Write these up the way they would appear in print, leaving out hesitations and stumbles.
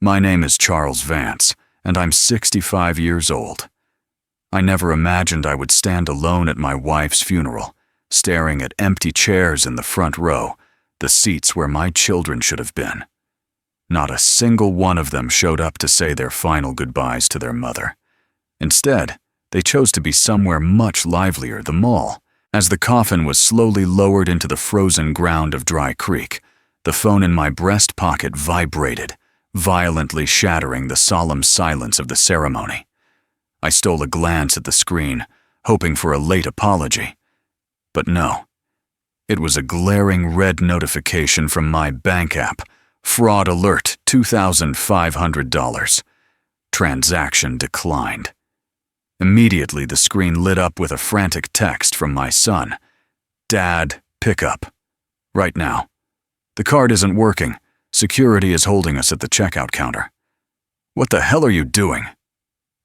My name is Charles Vance, and I'm 65 years old. I never imagined I would stand alone at my wife's funeral, staring at empty chairs in the front row, the seats where my children should have been. Not a single one of them showed up to say their final goodbyes to their mother. Instead, they chose to be somewhere much livelier, the mall. As the coffin was slowly lowered into the frozen ground of Dry Creek, the phone in my breast pocket vibrated, violently shattering the solemn silence of the ceremony. I stole a glance at the screen, hoping for a late apology. But no. It was a glaring red notification from my bank app. Fraud alert, $2,500. Transaction declined. Immediately, the screen lit up with a frantic text from my son. Dad, pick up. Right now. The card isn't working. Security is holding us at the checkout counter. What the hell are you doing?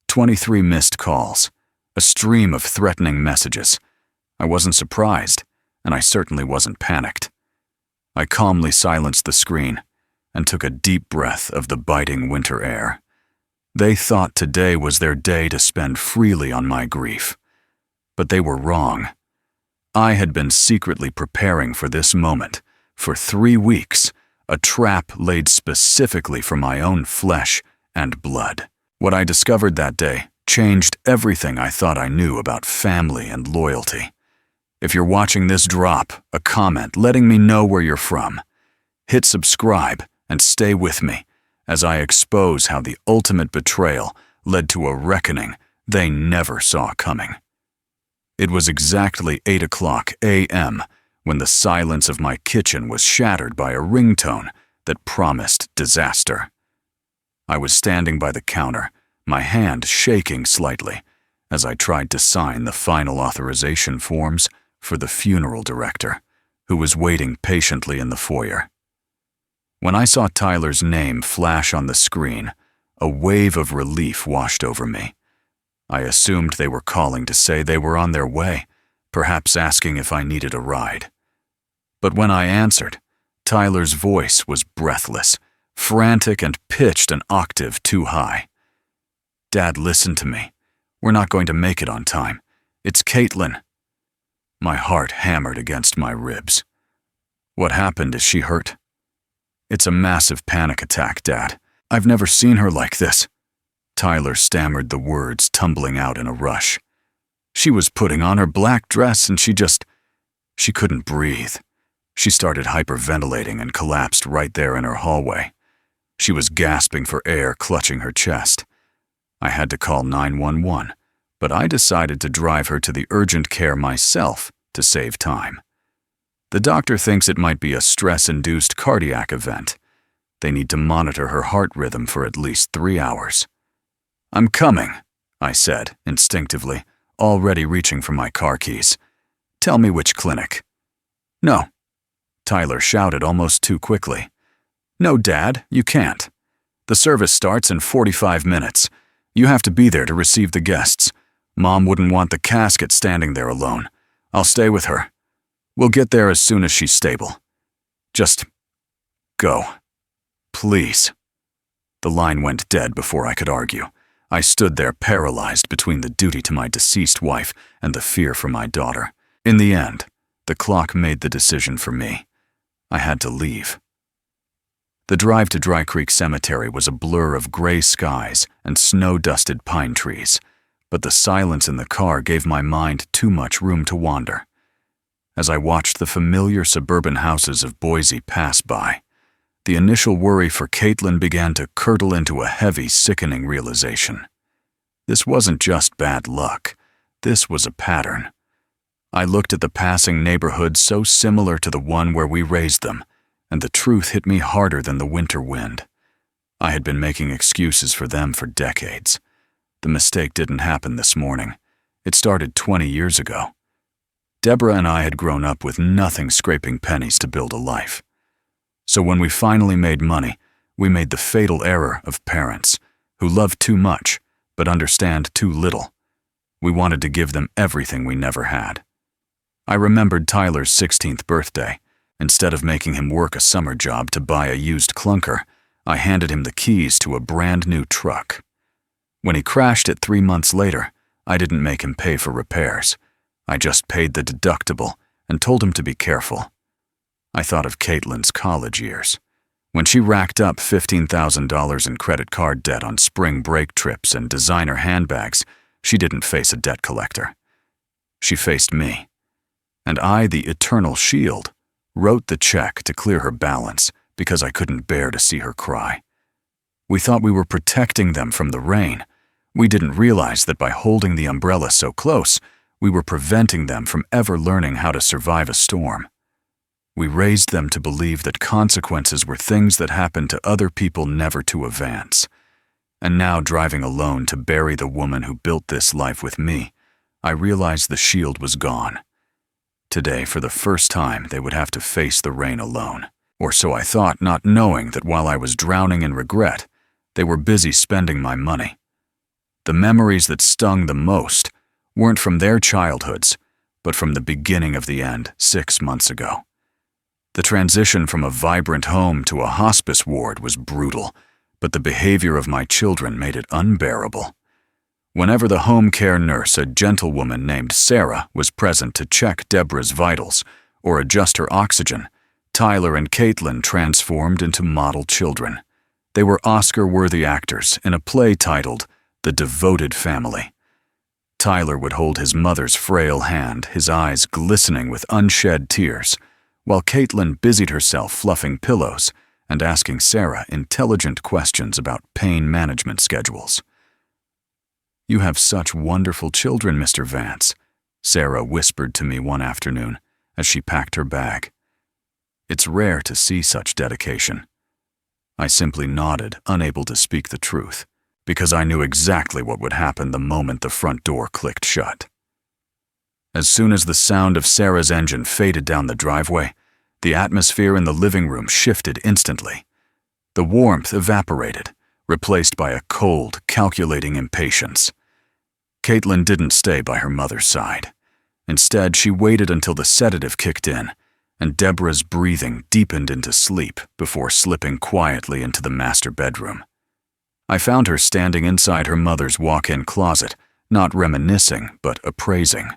23 missed calls. A stream of threatening messages. I wasn't surprised, and I certainly wasn't panicked. I calmly silenced the screen and took a deep breath of the biting winter air. They thought today was their day to spend freely on my grief. But they were wrong. I had been secretly preparing for this moment for 3 weeks, a trap laid specifically for my own flesh and blood. What I discovered that day changed everything I thought I knew about family and loyalty. If you're watching this, drop a comment letting me know where you're from. Hit subscribe and stay with me as I expose how the ultimate betrayal led to a reckoning they never saw coming. It was exactly 8:00 a.m. when the silence of my kitchen was shattered by a ringtone that promised disaster. I was standing by the counter, my hand shaking slightly, as I tried to sign the final authorization forms for the funeral director, who was waiting patiently in the foyer. When I saw Tyler's name flash on the screen, a wave of relief washed over me. I assumed they were calling to say they were on their way, perhaps asking if I needed a ride. But when I answered, Tyler's voice was breathless, frantic and pitched an octave too high. Dad, listen to me. We're not going to make it on time. It's Caitlin. My heart hammered against my ribs. What happened? Is she hurt? It's a massive panic attack, Dad. I've never seen her like this. Tyler stammered the words, tumbling out in a rush. She was putting on her black dress and she couldn't breathe. She started hyperventilating and collapsed right there in her hallway. She was gasping for air, clutching her chest. I had to call 911, but I decided to drive her to the urgent care myself to save time. The doctor thinks it might be a stress-induced cardiac event. They need to monitor her heart rhythm for at least 3 hours. I'm coming, I said, instinctively, already reaching for my car keys. Tell me which clinic. No, Tyler shouted almost too quickly. No, Dad, you can't. The service starts in 45 minutes. You have to be there to receive the guests. Mom wouldn't want the casket standing there alone. I'll stay with her. We'll get there as soon as she's stable. Just go. Please. The line went dead before I could argue. I stood there paralyzed between the duty to my deceased wife and the fear for my daughter. In the end, the clock made the decision for me. I had to leave. The drive to Dry Creek Cemetery was a blur of gray skies and snow-dusted pine trees, but the silence in the car gave my mind too much room to wander. As I watched the familiar suburban houses of Boise pass by, the initial worry for Caitlin began to curdle into a heavy, sickening realization. This wasn't just bad luck. This was a pattern. I looked at the passing neighborhood so similar to the one where we raised them, and the truth hit me harder than the winter wind. I had been making excuses for them for decades. The mistake didn't happen this morning. It started 20 years ago. Deborah and I had grown up with nothing scraping pennies to build a life. So when we finally made money, we made the fatal error of parents who love too much but understand too little. We wanted to give them everything we never had. I remembered Tyler's 16th birthday. Instead of making him work a summer job to buy a used clunker, I handed him the keys to a brand new truck. When he crashed it 3 months later, I didn't make him pay for repairs. I just paid the deductible and told him to be careful. I thought of Caitlin's college years. When she racked up $15,000 in credit card debt on spring break trips and designer handbags, she didn't face a debt collector. She faced me. And I, the eternal shield, wrote the check to clear her balance because I couldn't bear to see her cry. We thought we were protecting them from the rain. We didn't realize that by holding the umbrella so close, we were preventing them from ever learning how to survive a storm. We raised them to believe that consequences were things that happened to other people never to advance. And now, driving alone to bury the woman who built this life with me, I realized the shield was gone. Today, for the first time, they would have to face the rain alone. Or so I thought, not knowing that while I was drowning in regret, they were busy spending my money. The memories that stung the most weren't from their childhoods, but from the beginning of the end 6 months ago. The transition from a vibrant home to a hospice ward was brutal, but the behavior of my children made it unbearable. Whenever the home care nurse, a gentlewoman named Sarah, was present to check Deborah's vitals or adjust her oxygen, Tyler and Caitlin transformed into model children. They were Oscar-worthy actors in a play titled The Devoted Family. Tyler would hold his mother's frail hand, his eyes glistening with unshed tears, while Caitlin busied herself fluffing pillows and asking Sarah intelligent questions about pain management schedules. "You have such wonderful children, Mr. Vance," Sarah whispered to me one afternoon as she packed her bag. "It's rare to see such dedication." I simply nodded, unable to speak the truth, because I knew exactly what would happen the moment the front door clicked shut. As soon as the sound of Sarah's engine faded down the driveway, the atmosphere in the living room shifted instantly. The warmth evaporated, replaced by a cold, calculating impatience. Caitlin didn't stay by her mother's side. Instead, she waited until the sedative kicked in, and Deborah's breathing deepened into sleep before slipping quietly into the master bedroom. I found her standing inside her mother's walk-in closet, not reminiscing, but appraising.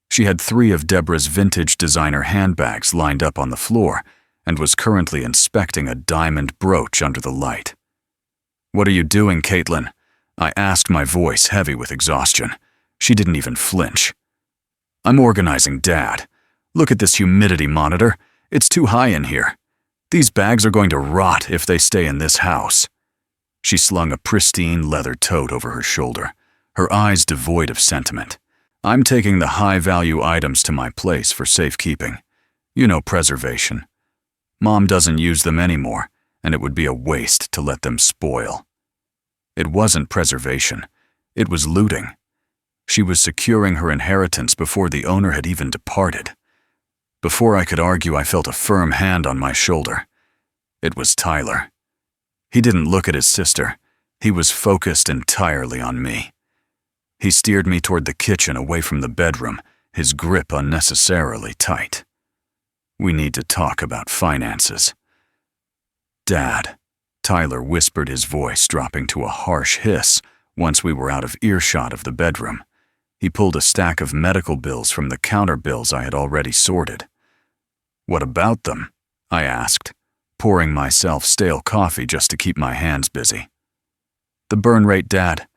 She had 3 of Deborah's vintage designer handbags lined up on the floor and was currently inspecting a diamond brooch under the light. "What are you doing, Caitlin?" I asked, my voice heavy with exhaustion. She didn't even flinch. "I'm organizing Dad. Look at this humidity monitor. It's too high in here. These bags are going to rot if they stay in this house." She slung a pristine leather tote over her shoulder, her eyes devoid of sentiment. "I'm taking the high-value items to my place for safekeeping. You know, preservation. Mom doesn't use them anymore, and it would be a waste to let them spoil." It wasn't preservation. It was looting. She was securing her inheritance before the owner had even departed. Before I could argue, I felt a firm hand on my shoulder. It was Tyler. He didn't look at his sister. He was focused entirely on me. He steered me toward the kitchen away from the bedroom, his grip unnecessarily tight. "We need to talk about finances." "Dad," Tyler whispered, his voice dropping to a harsh hiss once we were out of earshot of the bedroom. He pulled a stack of medical bills from the counter bills I had already sorted. "What about them?" I asked, pouring myself stale coffee just to keep my hands busy. "The burn rate, Dad.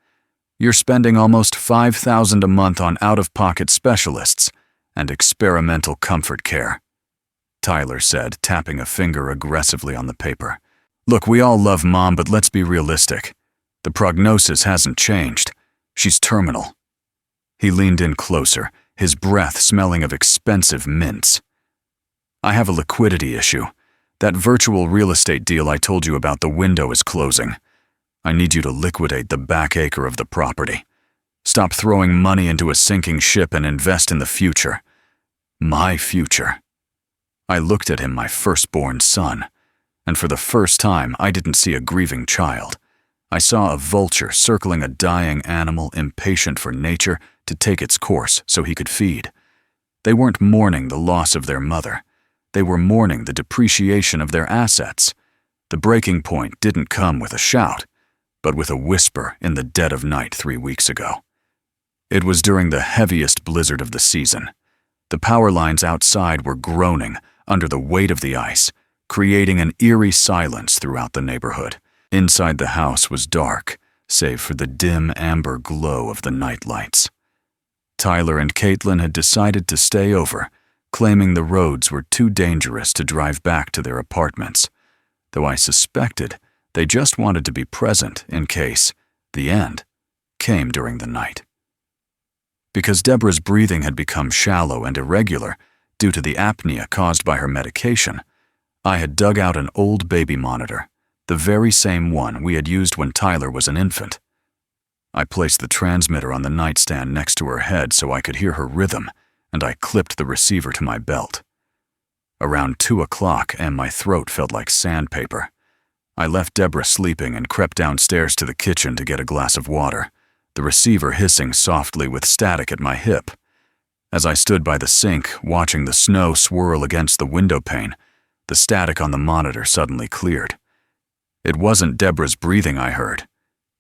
You're spending almost $5,000 a month on out-of-pocket specialists and experimental comfort care," Tyler said, tapping a finger aggressively on the paper. "Look, we all love Mom, but let's be realistic. The prognosis hasn't changed. She's terminal." He leaned in closer, his breath smelling of expensive mints. "I have a liquidity issue. That virtual real estate deal I told you about, the window is closing. I need you to liquidate the back acre of the property. Stop throwing money into a sinking ship and invest in the future. My future." I looked at him, my firstborn son, and for the first time I didn't see a grieving child. I saw a vulture circling a dying animal, impatient for nature to take its course so he could feed. They weren't mourning the loss of their mother. They were mourning the depreciation of their assets. The breaking point didn't come with a shout, but with a whisper in the dead of night 3 weeks ago. It was during the heaviest blizzard of the season. The power lines outside were groaning under the weight of the ice, creating an eerie silence throughout the neighborhood. Inside the house was dark, save for the dim amber glow of the night lights. Tyler and Caitlin had decided to stay over, claiming the roads were too dangerous to drive back to their apartments, though I suspected they just wanted to be present in case the end came during the night. Because Deborah's breathing had become shallow and irregular due to the apnea caused by her medication, I had dug out an old baby monitor, the very same one we had used when Tyler was an infant. I placed the transmitter on the nightstand next to her head so I could hear her rhythm, and I clipped the receiver to my belt. Around 2 o'clock, and my throat felt like sandpaper. I left Deborah sleeping and crept downstairs to the kitchen to get a glass of water, the receiver hissing softly with static at my hip. As I stood by the sink, watching the snow swirl against the window pane, the static on the monitor suddenly cleared. It wasn't Deborah's breathing I heard.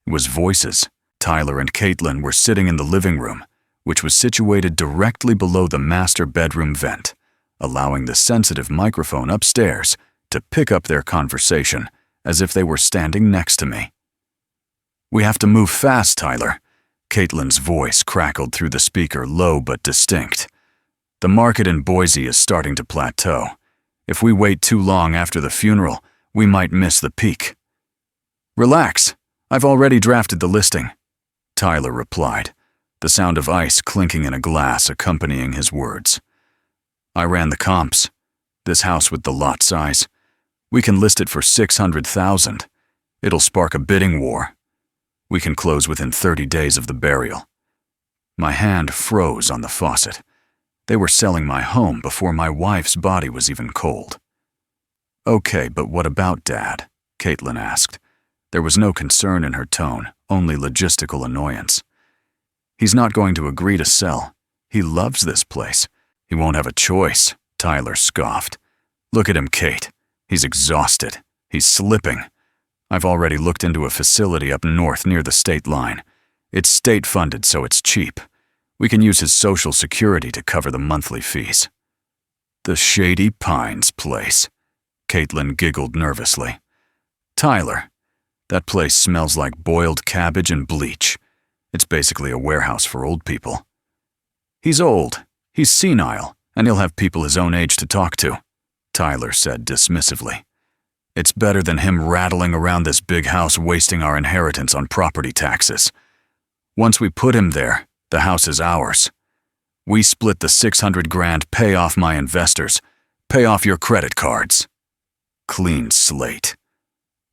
It was voices. Tyler and Caitlin were sitting in the living room, which was situated directly below the master bedroom vent, allowing the sensitive microphone upstairs to pick up their conversation as if they were standing next to me. "We have to move fast, Tyler." Caitlin's voice crackled through the speaker, low but distinct. "The market in Boise is starting to plateau. If we wait too long after the funeral, we might miss the peak." "Relax. I've already drafted the listing," Tyler replied, the sound of ice clinking in a glass accompanying his words. "I ran the comps. This house with the lot size. We can list it for $600,000. It'll spark a bidding war. We can close within 30 days of the burial." My hand froze on the faucet. They were selling my home before my wife's body was even cold. "Okay, but what about Dad?" Caitlin asked. There was no concern in her tone, only logistical annoyance. "He's not going to agree to sell. He loves this place. He won't have a choice," Tyler scoffed. "Look at him, Kate. He's exhausted. He's slipping. I've already looked into a facility up north near the state line. It's state-funded, so it's cheap. We can use his Social Security to cover the monthly fees." "The Shady Pines place," Caitlin giggled nervously. "Tyler, that place smells like boiled cabbage and bleach. It's basically a warehouse for old people." "He's old, he's senile, and he'll have people his own age to talk to," Tyler said dismissively. "It's better than him rattling around this big house wasting our inheritance on property taxes. Once we put him there, the house is ours. We split the $600,000, pay off my investors, pay off your credit cards. Clean slate."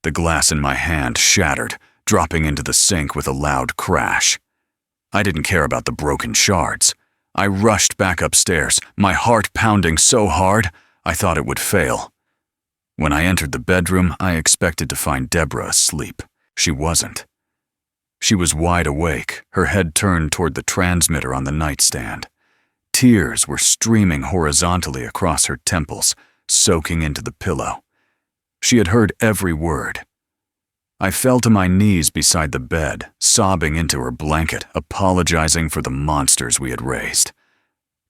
The glass in my hand shattered, dropping into the sink with a loud crash. I didn't care about the broken shards. I rushed back upstairs, my heart pounding so hard I thought it would fail. When I entered the bedroom, I expected to find Deborah asleep. She wasn't. She was wide awake, her head turned toward the transmitter on the nightstand. Tears were streaming horizontally across her temples, soaking into the pillow. She had heard every word. I fell to my knees beside the bed, sobbing into her blanket, apologizing for the monsters we had raised.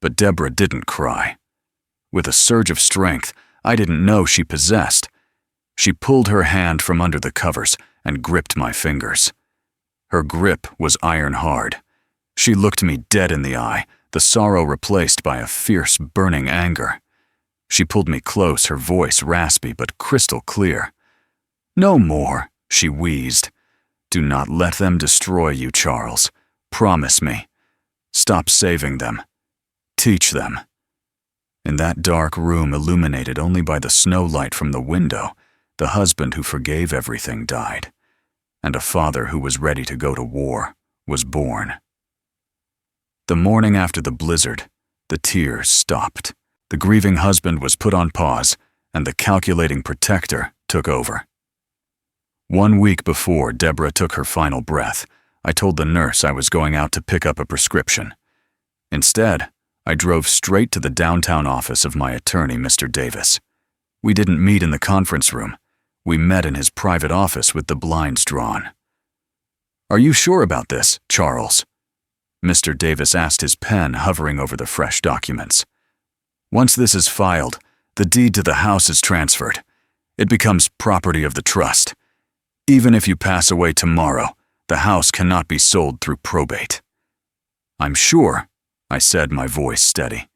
But Deborah didn't cry. With a surge of strength I didn't know she possessed, she pulled her hand from under the covers and gripped my fingers. Her grip was iron hard. She looked me dead in the eye, the sorrow replaced by a fierce, burning anger. She pulled me close, her voice raspy but crystal clear. "No more," she wheezed. "Do not let them destroy you, Charles. Promise me. Stop saving them. Teach them." In that dark room, illuminated only by the snow light from the window, the husband who forgave everything died, and a father who was ready to go to war was born. The morning after the blizzard, the tears stopped. The grieving husband was put on pause, and the calculating protector took over. 1 week before Deborah took her final breath, I told the nurse I was going out to pick up a prescription. Instead, I drove straight to the downtown office of my attorney, Mr. Davis. We didn't meet in the conference room. We met in his private office with the blinds drawn. "Are you sure about this, Charles?" Mr. Davis asked, his pen hovering over the fresh documents. "Once this is filed, the deed to the house is transferred. It becomes property of the trust. Even if you pass away tomorrow, the house cannot be sold through probate." "I'm sure," I said, my voice steady.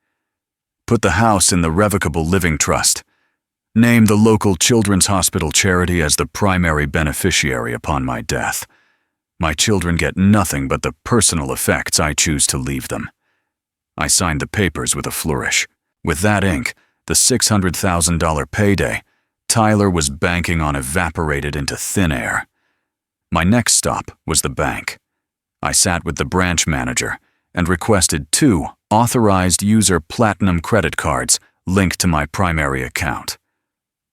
"Put the house in the Revocable Living Trust. Name the local children's hospital charity as the primary beneficiary upon my death. My children get nothing but the personal effects I choose to leave them." I signed the papers with a flourish. With that ink, the $600,000 payday, Tyler was banking on evaporated into thin air. My next stop was the bank. I sat with the branch manager and requested 2 authorized user platinum credit cards linked to my primary account.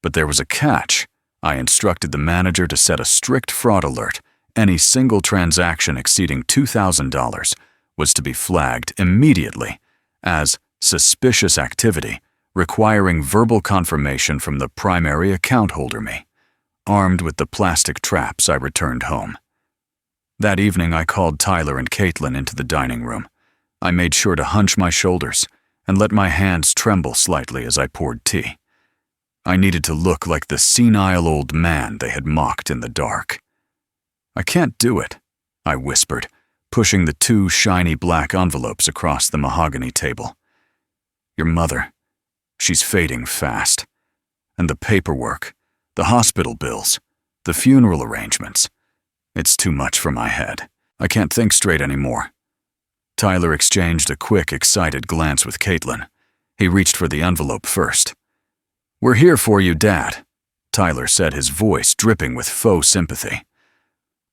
But there was a catch. I instructed the manager to set a strict fraud alert. Any single transaction exceeding $2,000 was to be flagged immediately as suspicious activity, requiring verbal confirmation from the primary account holder. Me, armed with the plastic traps, I returned home. That evening, I called Tyler and Caitlin into the dining room. I made sure to hunch my shoulders and let my hands tremble slightly as I poured tea. I needed to look like the senile old man they had mocked in the dark. "I can't do it," I whispered, pushing the 2 shiny black envelopes across the mahogany table. "Your mother, she's fading fast. And the paperwork, the hospital bills, the funeral arrangements. It's too much for my head. I can't think straight anymore." Tyler exchanged a quick, excited glance with Caitlin. He reached for the envelope first. "We're here for you, Dad," Tyler said, his voice dripping with faux sympathy.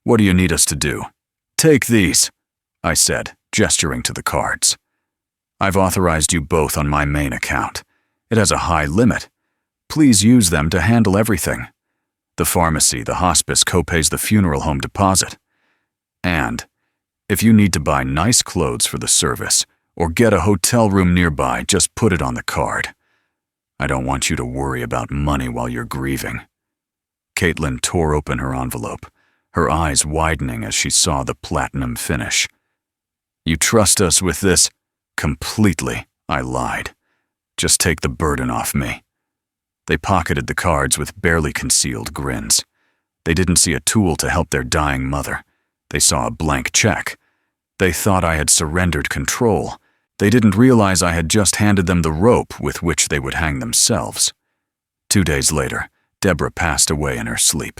"What do you need us to do?" "Take these," I said, gesturing to the cards. "I've authorized you both on my main account. It has a high limit. Please use them to handle everything. The pharmacy, the hospice co-pays the funeral home deposit. And if you need to buy nice clothes for the service or get a hotel room nearby, just put it on the card. I don't want you to worry about money while you're grieving." Caitlin tore open her envelope, her eyes widening as she saw the platinum finish. "You trust us with this?" "Completely," I lied. "Just take the burden off me." They pocketed the cards with barely concealed grins. They didn't see a tool to help their dying mother. They saw a blank check. They thought I had surrendered control. They didn't realize I had just handed them the rope with which they would hang themselves. 2 days later, Deborah passed away in her sleep.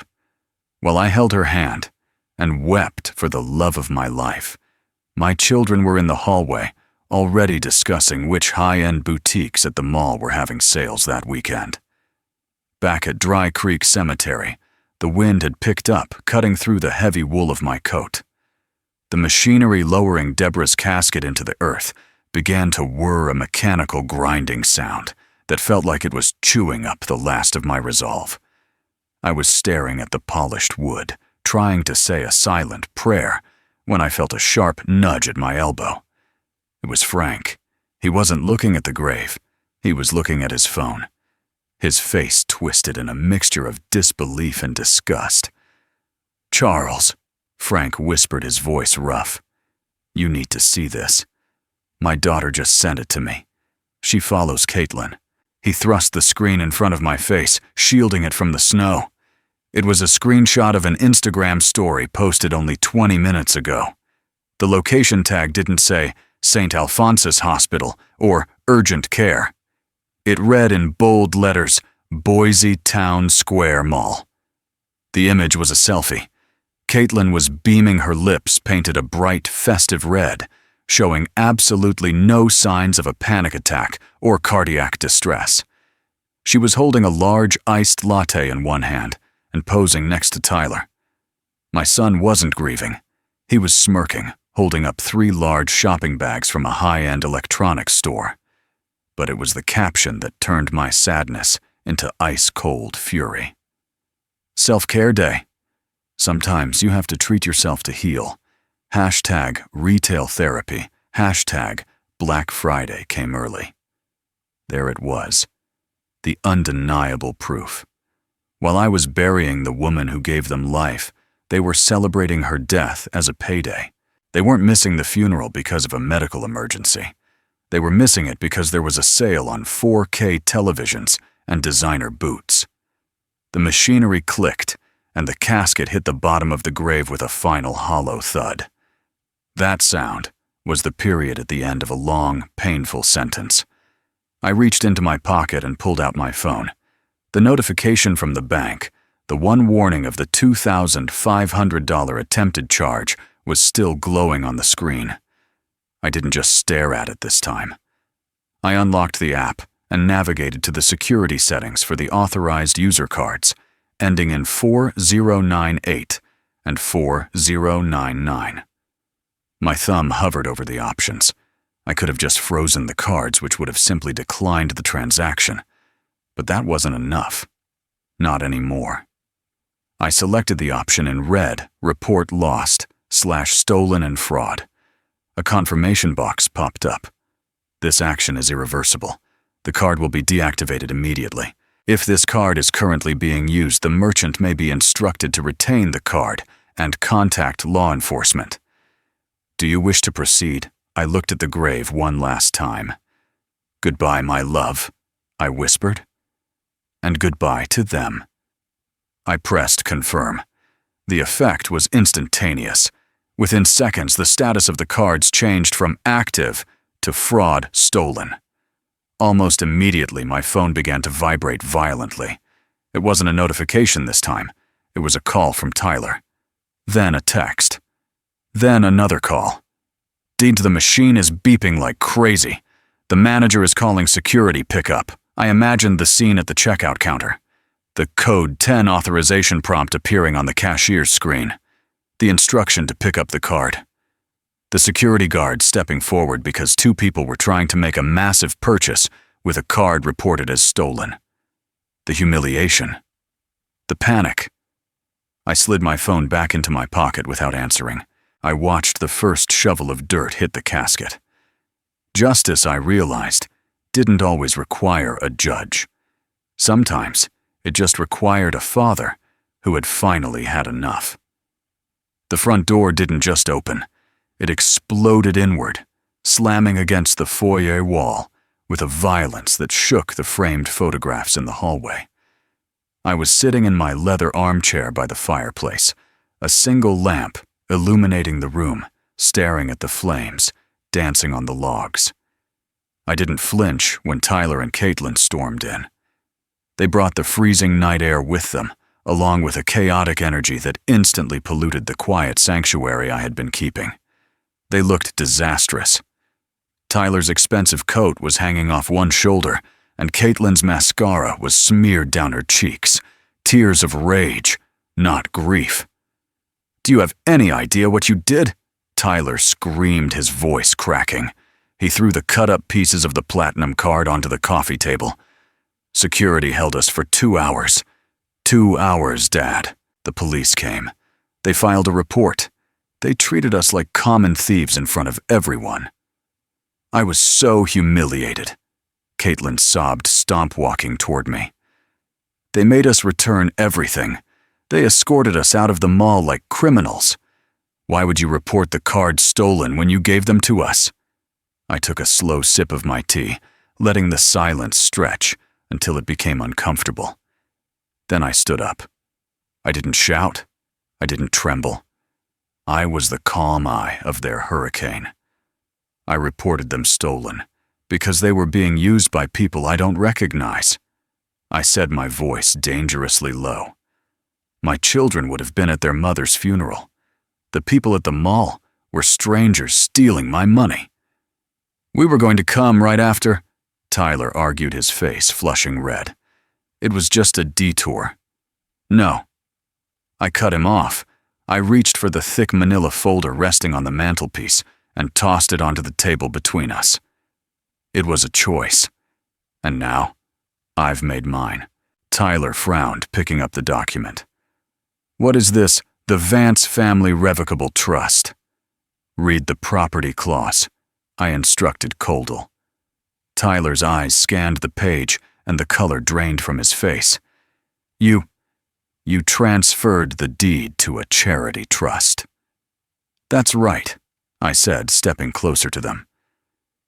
While I held her hand and wept for the love of my life, my children were in the hallway, already discussing which high-end boutiques at the mall were having sales that weekend. Back at Dry Creek Cemetery, the wind had picked up, cutting through the heavy wool of my coat. The machinery lowering Deborah's casket into the earth began to whir, a mechanical grinding sound that felt like it was chewing up the last of my resolve. I was staring at the polished wood, trying to say a silent prayer, when I felt a sharp nudge at my elbow. It was Frank. He wasn't looking at the grave. He was looking at his phone. His face twisted in a mixture of disbelief and disgust. "Charles," Frank whispered, his voice rough. "You need to see this. My daughter just sent it to me. She follows Caitlin." He thrust the screen in front of my face, shielding it from the snow. It was a screenshot of an Instagram story posted only 20 minutes ago. The location tag didn't say St. Alphonsus Hospital or Urgent Care. It read in bold letters, Boise Town Square Mall. The image was a selfie. Caitlin was beaming, her lips painted a bright, festive red, showing absolutely no signs of a panic attack or cardiac distress. She was holding a large iced latte in one hand and posing next to Tyler. My son wasn't grieving. He was smirking, holding up 3 large shopping bags from a high-end electronics store. But it was the caption that turned my sadness into ice-cold fury. Self-care day. Sometimes you have to treat yourself to heal. Hashtag retail therapy. Hashtag Black Friday came early. There it was. The undeniable proof. While I was burying the woman who gave them life, they were celebrating her death as a payday. They weren't missing the funeral because of a medical emergency. They were missing it because there was a sale on 4K televisions and designer boots. The machinery clicked, and the casket hit the bottom of the grave with a final hollow thud. That sound was the period at the end of a long, painful sentence. I reached into my pocket and pulled out my phone. The notification from the bank, the one warning of the $2,500 attempted charge, was still glowing on the screen. I didn't just stare at it this time. I unlocked the app and navigated to the security settings for the authorized user cards, ending in 4098 and 4099. My thumb hovered over the options. I could have just frozen the cards, which would have simply declined the transaction. But that wasn't enough. Not anymore. I selected the option in red, Report Lost, /stolen and fraud. A confirmation box popped up. This action is irreversible. The card will be deactivated immediately. If this card is currently being used, the merchant may be instructed to retain the card and contact law enforcement. Do you wish to proceed? I looked at the grave one last time. Goodbye, my love, I whispered. And goodbye to them. I pressed confirm. The effect was instantaneous. Within seconds, the status of the cards changed from active to fraud stolen. Almost immediately, my phone began to vibrate violently. It wasn't a notification this time. It was a call from Tyler. Then a text. Then another call. Dean, the machine is beeping like crazy. The manager is calling security pickup. I imagined the scene at the checkout counter. The code 10 authorization prompt appearing on the cashier's screen. The instruction to pick up the card. The security guard stepping forward because two people were trying to make a massive purchase with a card reported as stolen. The humiliation. The panic. I slid my phone back into my pocket without answering. I watched the first shovel of dirt hit the casket. Justice, I realized, didn't always require a judge. Sometimes, it just required a father who had finally had enough. The front door didn't just open. It exploded inward, slamming against the foyer wall with a violence that shook the framed photographs in the hallway. I was sitting in my leather armchair by the fireplace, a single lamp illuminating the room, staring at the flames, dancing on the logs. I didn't flinch when Tyler and Caitlin stormed in. They brought the freezing night air with them, along with a chaotic energy that instantly polluted the quiet sanctuary I had been keeping. They looked disastrous. Tyler's expensive coat was hanging off one shoulder, and Caitlin's mascara was smeared down her cheeks, tears of rage, not grief. "Do you have any idea what you did?" Tyler screamed, his voice cracking. He threw the cut-up pieces of the platinum card onto the coffee table. Security held us for 2 hours. 2 hours, Dad. The police came. They filed a report. They treated us like common thieves in front of everyone. I was so humiliated. Caitlin sobbed, stomp-walking toward me. They made us return everything. They escorted us out of the mall like criminals. Why would you report the cards stolen when you gave them to us? I took a slow sip of my tea, letting the silence stretch until it became uncomfortable. Then I stood up. I didn't shout. I didn't tremble. I was the calm eye of their hurricane. I reported them stolen because they were being used by people I don't recognize. I said, my voice dangerously low. My children would have been at their mother's funeral. The people at the mall were strangers stealing my money. We were going to come right after, Tyler argued, his face flushing red. It was just a detour. No. I cut him off. I reached for the thick manila folder resting on the mantelpiece and tossed it onto the table between us. It was a choice. And now, I've made mine. Tyler frowned, picking up the document. What is this? The Vance Family Revocable Trust. Read the property clause, I instructed Coldell. Tyler's eyes scanned the page and the color drained from his face. You You transferred the deed to a charity trust. That's right, I said, stepping closer to them.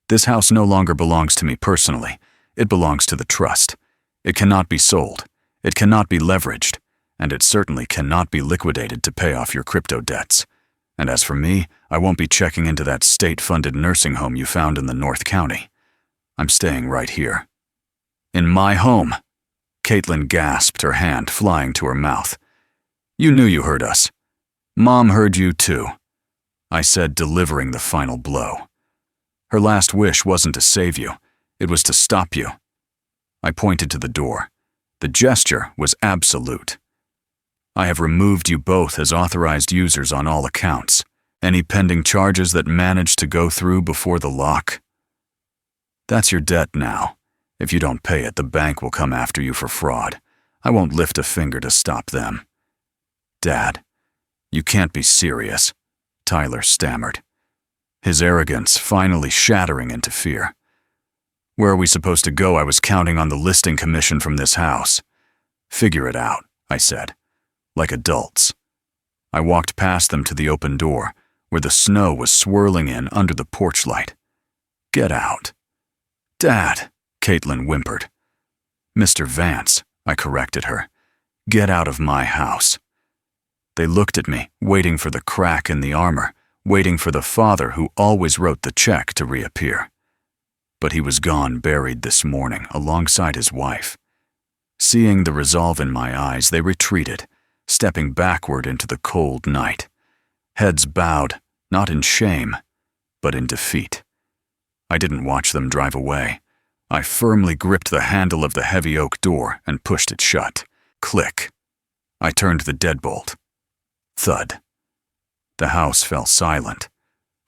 This house no longer belongs to me personally. It belongs to the trust. It cannot be sold. It cannot be leveraged. And it certainly cannot be liquidated to pay off your crypto debts. And as for me, I won't be checking into that state-funded nursing home you found in the North County. I'm staying right here. In my home. Caitlin gasped, her hand flying to her mouth. You knew you heard us. Mom heard you too, I said, delivering the final blow. Her last wish wasn't to save you. It was to stop you. I pointed to the door. The gesture was absolute. I have removed you both as authorized users on all accounts. Any pending charges that managed to go through before the lock? That's your debt now. If you don't pay it, the bank will come after you for fraud. I won't lift a finger to stop them. Dad, you can't be serious, Tyler stammered, his arrogance finally shattering into fear. Where are we supposed to go? I was counting on the listing commission from this house. Figure it out, I said, like adults. I walked past them to the open door, where the snow was swirling in under the porch light. Get out. Dad, Caitlin whimpered. Mr. Vance, I corrected her. Get out of my house. They looked at me, waiting for the crack in the armor, waiting for the father who always wrote the check to reappear. But he was gone, buried this morning, alongside his wife. Seeing the resolve in my eyes, they retreated, stepping backward into the cold night. Heads bowed, not in shame, but in defeat. I didn't watch them drive away. I firmly gripped the handle of the heavy oak door and pushed it shut. Click. I turned the deadbolt. Thud. The house fell silent.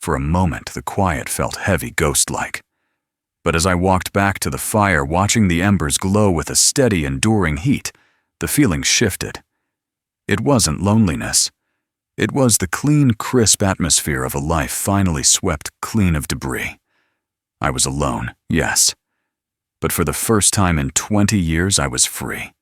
For a moment, the quiet felt heavy, ghost-like. But as I walked back to the fire, watching the embers glow with a steady, enduring heat, the feeling shifted. It wasn't loneliness. It was the clean, crisp atmosphere of a life finally swept clean of debris. I was alone, yes. But for the first time in 20 years, I was free.